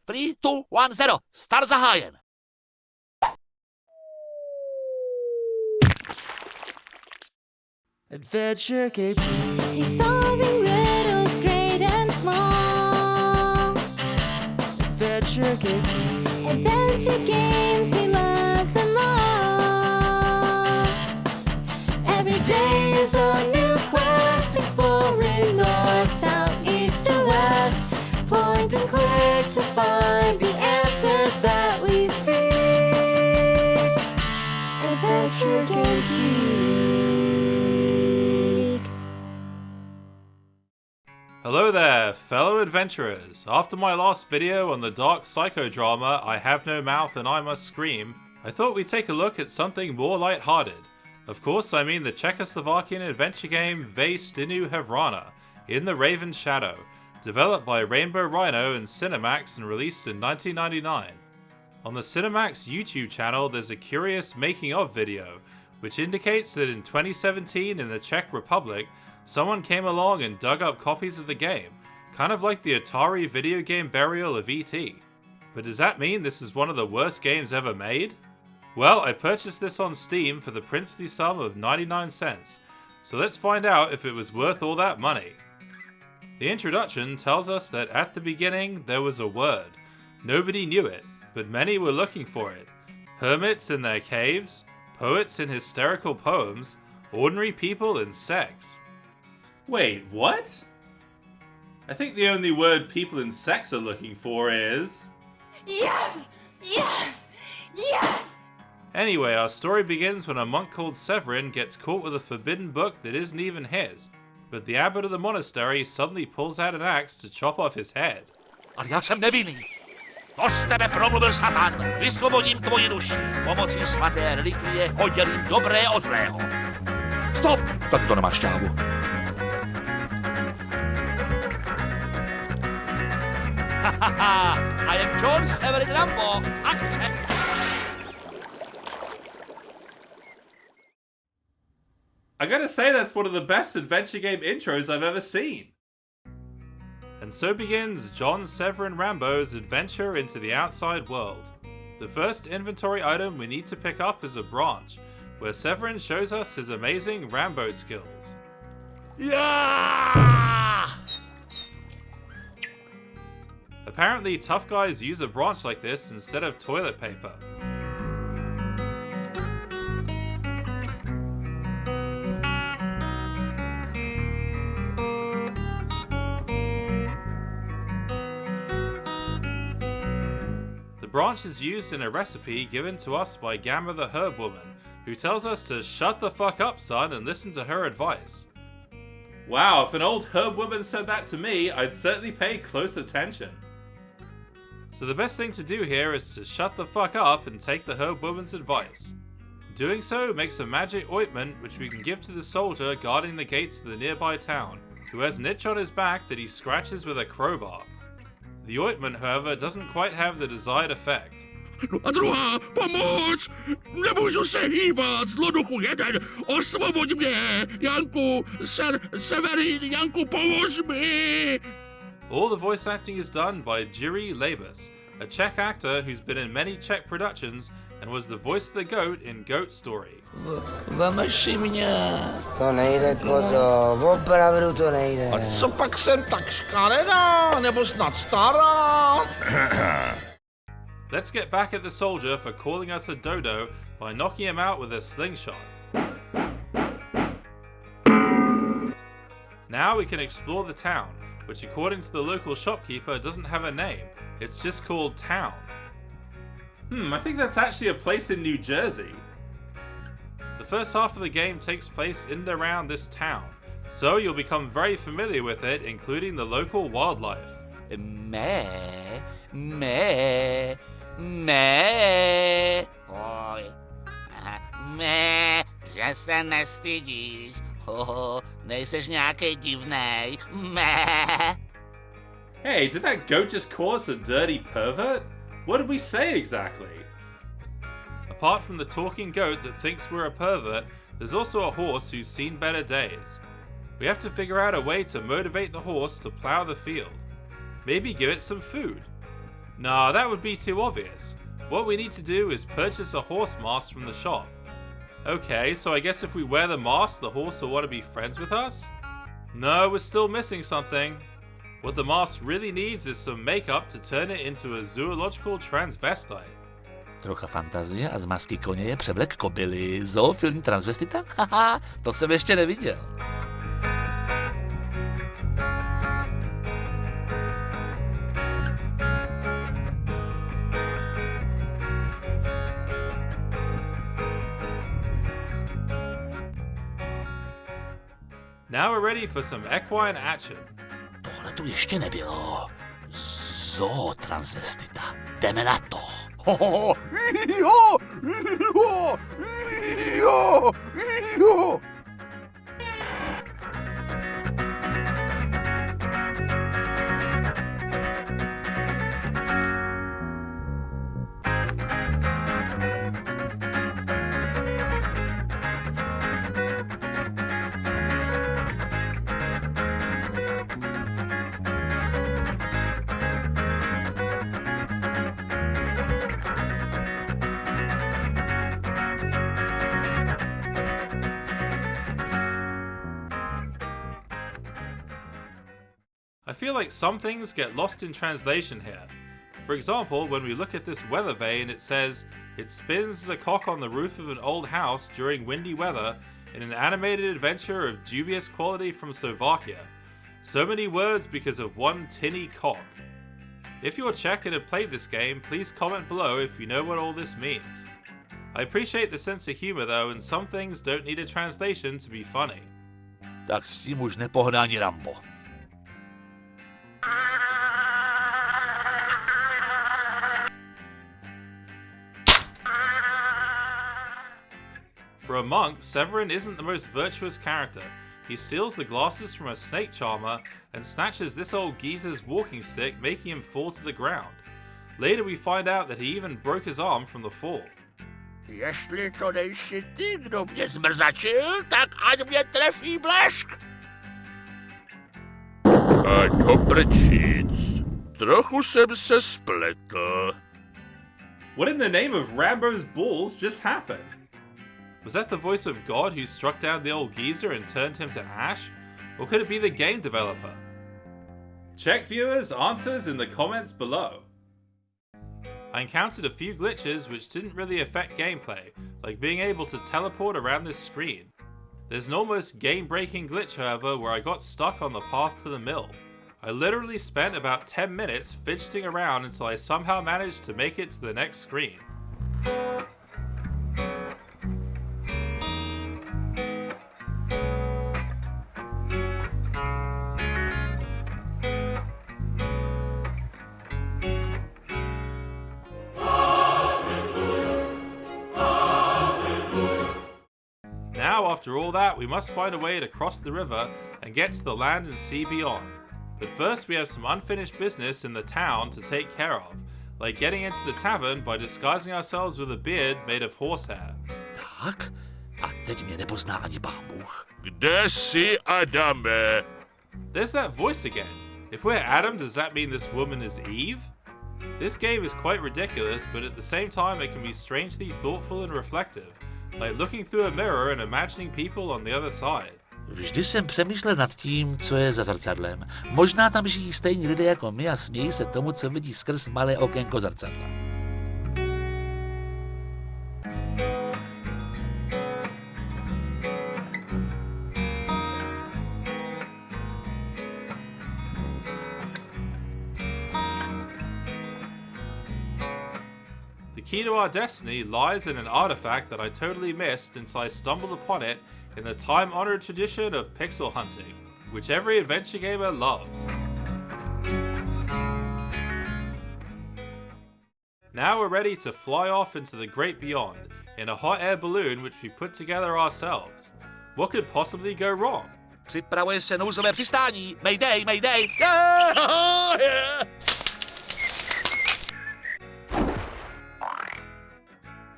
3, 2, 1, 0. Start zahájen. Adventure Game Geek. He's solving riddles great and small. Adventure Game Geek. Adventure games, he loves them all. Every day is a new quest, exploring north, south, east, and west. Point and click to find the answers that we seek. Adventure Game Geek. Hello there, fellow adventurers. After my last video on the dark psychodrama I Have No Mouth and I Must Scream, I thought we'd take a look at something more light-hearted. Of course, I mean the Czechoslovakian adventure game stínu havrana, In the Raven's Shadow, developed by Rainbow Rhino and Cinemax and released in 1999. On the Cinemax YouTube channel there's a curious making of video, which indicates that in 2017 in the Czech Republic, someone came along and dug up copies of the game, kind of like the Atari video game burial of E.T. But does that mean this is one of the worst games ever made? Well, I purchased this on Steam for the princely sum of 99 cents, so let's find out if it was worth all that money. The introduction tells us that at the beginning there was a word. Nobody knew it, but many were looking for it. Hermits in their caves, poets in hysterical poems, ordinary people in sex. Wait, what? I think the only word people in sex are looking for is... Yes! Yes! Yes! Anyway, our story begins when a monk called Severin gets caught with a forbidden book that isn't even his. But the abbot of the monastery suddenly pulls out an axe to chop off his head. Ale já jsem nevinný. To z tebe promluvil Satan. Vysvobodím tvoji duši. Pomocí svaté relikvie oddělím dobré od zlého. Stop! Tady to nemá šťávu. Hahaha! I am John Severin Rambo. Akce! I gotta say that's one of the best adventure game intros I've ever seen. And so begins John Severin Rambo's adventure into the outside world. The first inventory item we need to pick up is a branch, where Severin shows us his amazing Rambo skills. Yeah! Apparently tough guys use a branch like this instead of toilet paper. The branch is used in a recipe given to us by Gamma the Herb Woman, who tells us to shut the fuck up, son, and listen to her advice. Wow, if an old herb woman said that to me, I'd certainly pay close attention. So the best thing to do here is to shut the fuck up and take the herb woman's advice. Doing so makes a magic ointment which we can give to the soldier guarding the gates of the nearby town, who has an itch on his back that he scratches with a crowbar. The ointment, however, doesn't quite have the desired effect. A druhá, pomoc! Nemůžu se hýbat, zloduchu jeden, osvobod mě! Janku, Severin, Janku, pomož mi! All the voice acting is done by Jiří Labus, a Czech actor who's been in many Czech productions and was the voice of the goat in Goat Story. Vemši mě! To nejde, kozo, opravdu to nejde. A co pak jsem tak škaredá, nebo snad stará? Let's get back at the soldier for calling us a dodo by knocking him out with a slingshot. Now we can explore the town, which according to the local shopkeeper doesn't have a name, it's just called Town. I think that's actually a place in New Jersey. The first half of the game takes place in and around this town, so you'll become very familiar with it, including the local wildlife. Meh, meh, meh. Oj, meh, že se nestydíš. Nejseš nějakej divnej. Meh. Hey, did that goat just call us a dirty pervert? What did we say exactly? Apart from the talking goat that thinks we're a pervert, there's also a horse who's seen better days. We have to figure out a way to motivate the horse to plow the field. Maybe give it some food. Nah, that would be too obvious. What we need to do is purchase a horse mask from the shop. Okay, so I guess if we wear the mask, the horse will want to be friends with us? No, we're still missing something. What the mask really needs is some makeup to turn it into a zoological transvestite. Trocha fantazie a z masky koně je převlek kobily. Zoofilní transvestita? Haha, to jsem ještě neviděl. Now we're ready for some equine action. Tohle tu ještě nebylo. Zootransvestita. Jdeme na to. Ho. I feel like some things get lost in translation here. For example, when we look at this weather vane, it says, "It spins as a cock on the roof of an old house during windy weather in an animated adventure of dubious quality from Slovakia." So many words because of one tinny cock. If you're Czech and have played this game, please comment below if you know what all this means. I appreciate the sense of humor though, and some things don't need a translation to be funny. Tak s tím už nepohne ani Rambo. For a monk, Severin isn't the most virtuous character. He steals the glasses from a snake charmer and snatches this old geezer's walking stick, making him fall to the ground. Later we find out that he even broke his arm from the fall. Jestli to nejsi ty, kdo mě zmrzačil, tak ať mě trefí blesk. A dobrčíc, trochu jsem se spletl. What in the name of Rambo's balls just happened? Was that the voice of God who struck down the old geezer and turned him to ash? Or could it be the game developer? Check viewers' answers in the comments below. I encountered a few glitches which didn't really affect gameplay, like being able to teleport around this screen. There's an almost game-breaking glitch however where I got stuck on the path to the mill. I literally spent about 10 minutes fidgeting around until I somehow managed to make it to the next screen. Now, after all that, we must find a way to cross the river and get to the land and sea beyond. But first we have some unfinished business in the town to take care of, like getting into the tavern by disguising ourselves with a beard made of horsehair. Tak, a teď mě nepozná ani Pán Bůh. Kde jsi, Adame? There's that voice again. If we're Adam, does that mean this woman is Eve? This game is quite ridiculous, but at the same time it can be strangely thoughtful and reflective, like looking through a mirror and imagining people on the other side. Vždy jsem přemýšlel nad tím, co je za zrcadlem. Možná tam žijí stejní lidé jako my a smějí se tomu, co vidí skrz malé okénko zrcadla. The key to our destiny lies in an artifact that I totally missed until I stumbled upon it in the time-honored tradition of pixel hunting, which every adventure gamer loves. Now we're ready to fly off into the great beyond, in a hot air balloon which we put together ourselves. What could possibly go wrong? Připravuje se nouzové přistání. Mayday, mayday!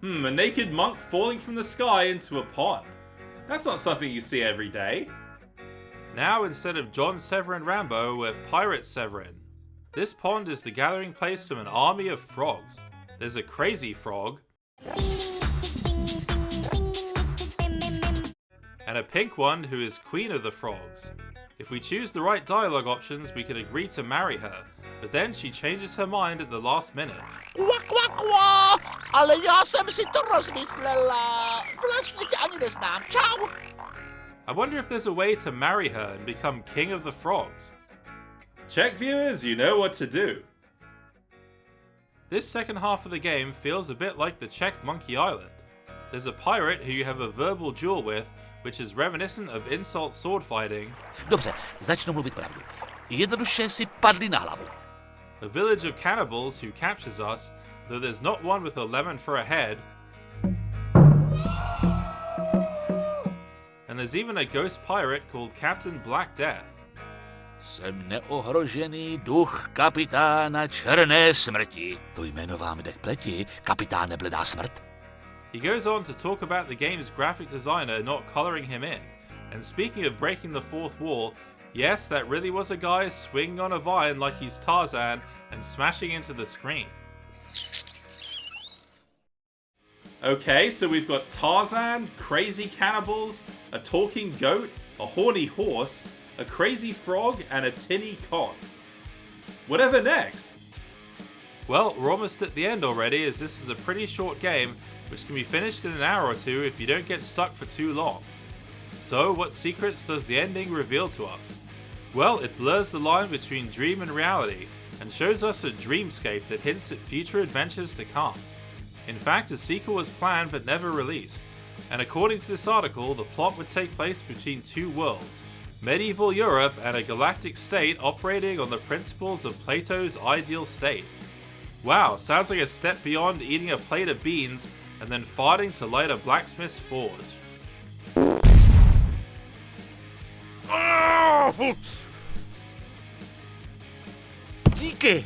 A naked monk falling from the sky into a pond. That's not something you see every day. Now, instead of John Severin Rambo, we're Pirate Severin. This pond is the gathering place of an army of frogs. There's a crazy frog, and a pink one who is queen of the frogs. If we choose the right dialogue options, we can agree to marry her, but then she changes her mind at the last minute. Kła, kła, kła! Ale ja jsem si to rozmyslela. Vlastně tě ani neznám. Čau! I wonder if there's a way to marry her and become king of the frogs. Czech viewers, you know what to do. This second half of the game feels a bit like the Czech Monkey Island. There's a pirate who you have a verbal duel with, which is reminiscent of insult sword fighting. Dobře, začnu mluvit pravdu. Jednoduše si padli na hlavu. A village of cannibals who captures us, though there's not one with a lemon for a head. And there's even a ghost pirate called Captain Black Death. Jsem neohrožený duch kapitána Černé smrti. To jméno vám jde k pleti, kapitáne Bledá smrt. He goes on to talk about the game's graphic designer not coloring him in. And speaking of breaking the fourth wall, yes, that really was a guy swinging on a vine like he's Tarzan and smashing into the screen. Okay, so we've got Tarzan, crazy cannibals, a talking goat, a horny horse, a crazy frog, and a tinny cock. Whatever next? Well, we're almost at the end already, as this is a pretty short game, which can be finished in an hour or two if you don't get stuck for too long. So, what secrets does the ending reveal to us? Well, it blurs the line between dream and reality, and shows us a dreamscape that hints at future adventures to come. In fact, a sequel was planned but never released, and according to this article, the plot would take place between two worlds, medieval Europe and a galactic state operating on the principles of Plato's ideal state. Wow, sounds like a step beyond eating a plate of beans and then fighting to light a blacksmith's forge. Díky!